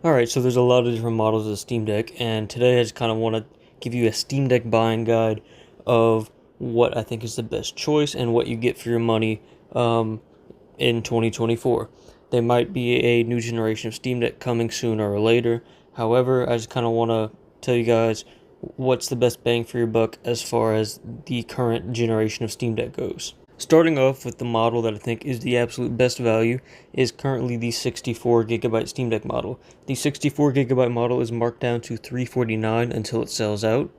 Alright, so there's a lot of different models of the Steam Deck, and today I just kind of want to give you a Steam Deck buying guide of what I think is the best choice and what you get for your money in 2024. There might be a new generation of Steam Deck coming sooner or later. However, I just kind of want to tell you guys what's the best bang for your buck as far as the current generation of Steam Deck goes. Starting off with the model that I think is the absolute best value is currently the 64GB Steam Deck model. The 64GB model is marked down to $349 until it sells out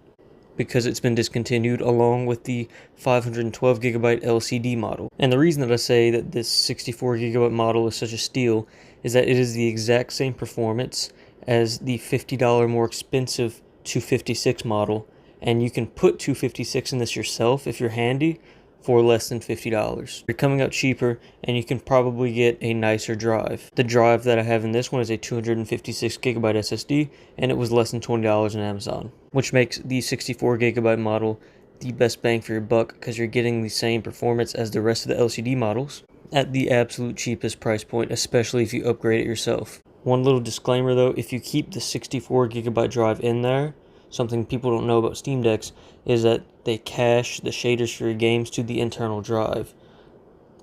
because it's been discontinued, along with the 512GB LCD model. And the reason that I say that this 64GB model is such a steal is that it is the exact same performance as the $50 more expensive 256 model, and you can put 256 in this yourself if you're handy for less than $50. You're coming out cheaper, and you can probably get a nicer drive. The drive that I have in this one is a 256GB SSD, and it was less than $20 on Amazon, which makes the 64GB model the best bang for your buck because you're getting the same performance as the rest of the LCD models at the absolute cheapest price point, especially if you upgrade it yourself. One little disclaimer though, if you keep the 64GB drive in there, something people don't know about Steam Decks is that they cache the shaders for your games to the internal drive.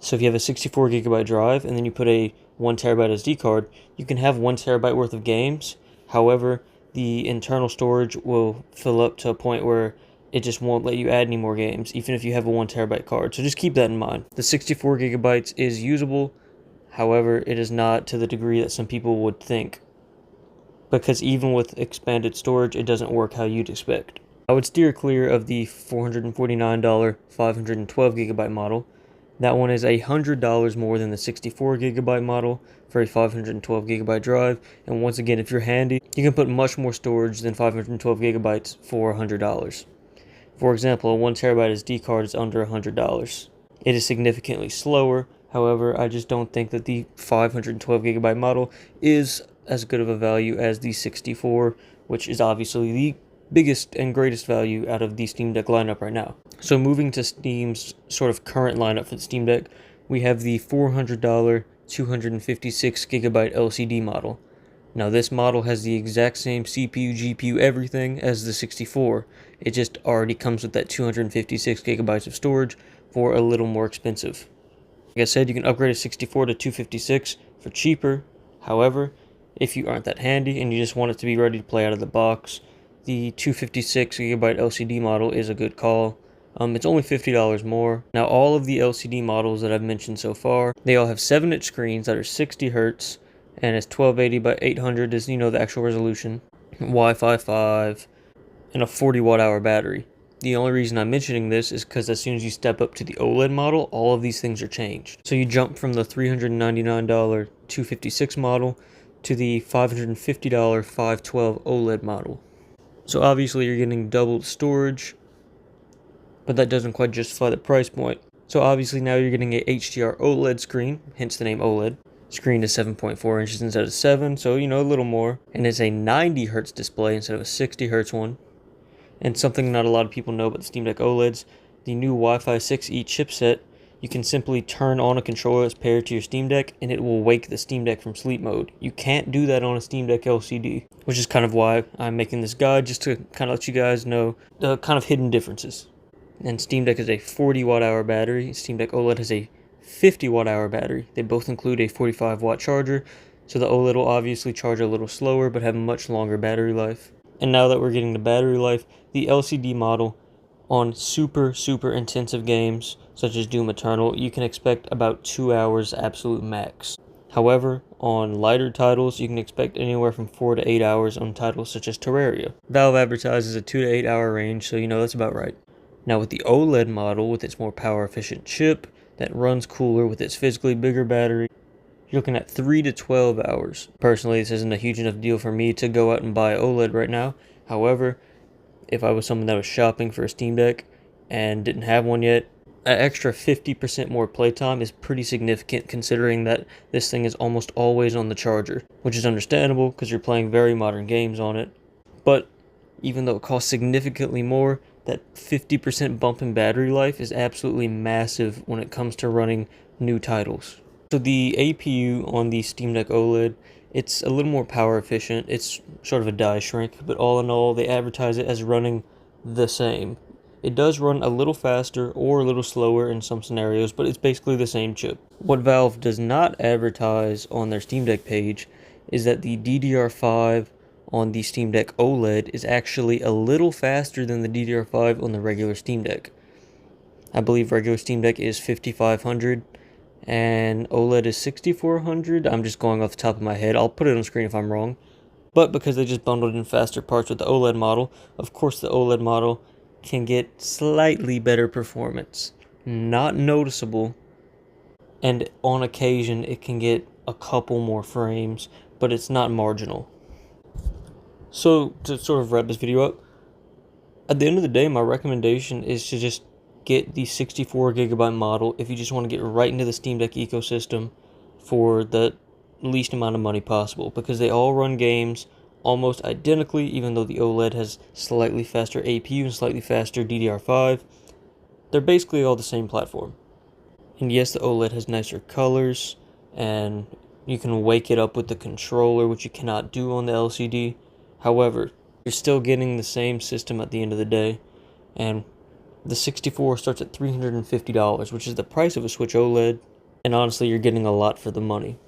So if you have a 64GB drive and then you put a 1TB SD card, you can have 1TB worth of games. However, the internal storage will fill up to a point where it just won't let you add any more games, even if you have a 1TB card. So just keep that in mind. The 64GB is usable, however, it is not to the degree that some people would think, because even with expanded storage, it doesn't work how you'd expect. I would steer clear of the $449 512GB model. That one is $100 more than the 64GB model for a 512GB drive, and once again, if you're handy, you can put much more storage than 512GB for $100. For example, a 1TB SD card is under $100. It is significantly slower, however, I just don't think that the 512GB model is as good of a value as the 64, which is obviously the biggest and greatest value out of the Steam Deck lineup right now. So moving to Steam's sort of current lineup for the Steam Deck, we have the $400 256GB LCD model. Now this model has the exact same CPU, GPU, everything as the 64. It just already comes with that 256GB of storage for a little more expensive. Like I said, you can upgrade a 64 to 256 for cheaper. However, if you aren't that handy and you just want it to be ready to play out of the box, the 256GB LCD model is a good call. It's only $50 more. Now all of the LCD models that I've mentioned so far, they all have 7-inch screens that are 60Hz, and it's 1280 by 800 is, the actual resolution, Wi-Fi 5, and a 40 watt hour battery. The only reason I'm mentioning this is because as soon as you step up to the OLED model, all of these things are changed. So you jump from the $399 256 model to the $550 512 OLED model. So obviously you're getting double storage, but that doesn't quite justify the price point. So obviously now you're getting a HDR OLED screen, hence the name OLED. Screen is 7.4 inches instead of 7, so a little more. And it's a 90Hz display instead of a 60Hz one. And something not a lot of people know about the Steam Deck OLEDs, the new Wi-Fi 6E chipset, you can simply turn on a controller that's paired to your Steam Deck and it will wake the Steam Deck from sleep mode. You can't do that on a Steam Deck LCD, which is kind of why I'm making this guide, just to kind of let you guys know the kind of hidden differences. And Steam Deck is a 40 watt hour battery, Steam Deck OLED has a 50 watt hour battery. They both include a 45 watt charger, so the OLED will obviously charge a little slower but have a much longer battery life. And now that we're getting the battery life, the LCD model on super intensive games such as Doom Eternal, you can expect about 2 hours absolute max. However, on lighter titles, you can expect anywhere from 4 to 8 hours on titles such as Terraria. Valve advertises a 2 to 8 hour range, so that's about right. Now with the OLED model, with its more power efficient chip that runs cooler with its physically bigger battery, you're looking at 3 to 12 hours. Personally, this isn't a huge enough deal for me to go out and buy OLED right now. However, if I was someone that was shopping for a Steam Deck and didn't have one yet, an extra 50% more playtime is pretty significant considering that this thing is almost always on the charger, which is understandable because you're playing very modern games on it. But even though it costs significantly more, that 50% bump in battery life is absolutely massive when it comes to running new titles. So the APU on the Steam Deck OLED It's a little more power efficient. It's sort of a die shrink, but all in all, they advertise it as running the same. It does run a little faster or a little slower in some scenarios, but it's basically the same chip. What Valve does not advertise on their Steam Deck page is that the DDR5 on the Steam Deck OLED is actually a little faster than the DDR5 on the regular Steam Deck. I believe regular Steam Deck is 5500 and OLED is 6400. I'm just going off the top of my head. I'll put it on screen if I'm wrong. But because they just bundled in faster parts with the OLED model, of course the OLED model can get slightly better performance. Not noticeable, and on occasion it can get a couple more frames, but it's not marginal. So to sort of wrap this video up, at the end of the day, my recommendation is to just get the 64GB model if you just want to get right into the Steam Deck ecosystem for the least amount of money possible, because they all run games almost identically, even though the OLED has slightly faster APU and slightly faster DDR5. They're basically all the same platform. And yes, the OLED has nicer colors, and you can wake it up with the controller, which you cannot do on the LCD. However, you're still getting the same system at the end of the day, and the 64 starts at $350, which is the price of a Switch OLED, and honestly, you're getting a lot for the money.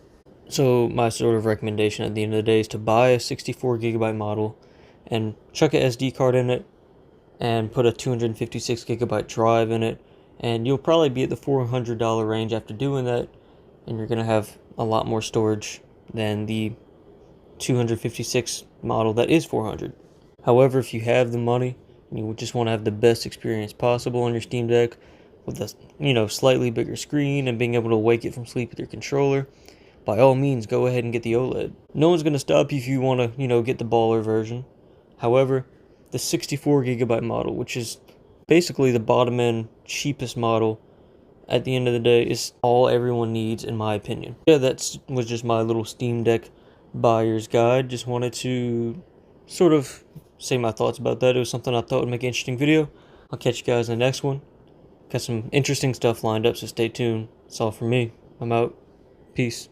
So my sort of recommendation at the end of the day is to buy a 64GB model and chuck an SD card in it and put a 256GB drive in it, and you'll probably be at the $400 range after doing that, and you're going to have a lot more storage than the 256 model that is $400. However, if you have the money and you just want to have the best experience possible on your Steam Deck with a slightly bigger screen and being able to wake it from sleep with your controller, by all means go ahead and get the OLED. No one's going to stop you if you want to, get the baller version. However, the 64GB model, which is basically the bottom end cheapest model, at the end of the day is all everyone needs, in my opinion. Yeah, that was just my little Steam Deck buyer's guide. Just wanted to sort of say my thoughts about that. It was something I thought would make an interesting video. I'll catch you guys in the next one. Got some interesting stuff lined up, so stay tuned. That's all from me. I'm out. Peace.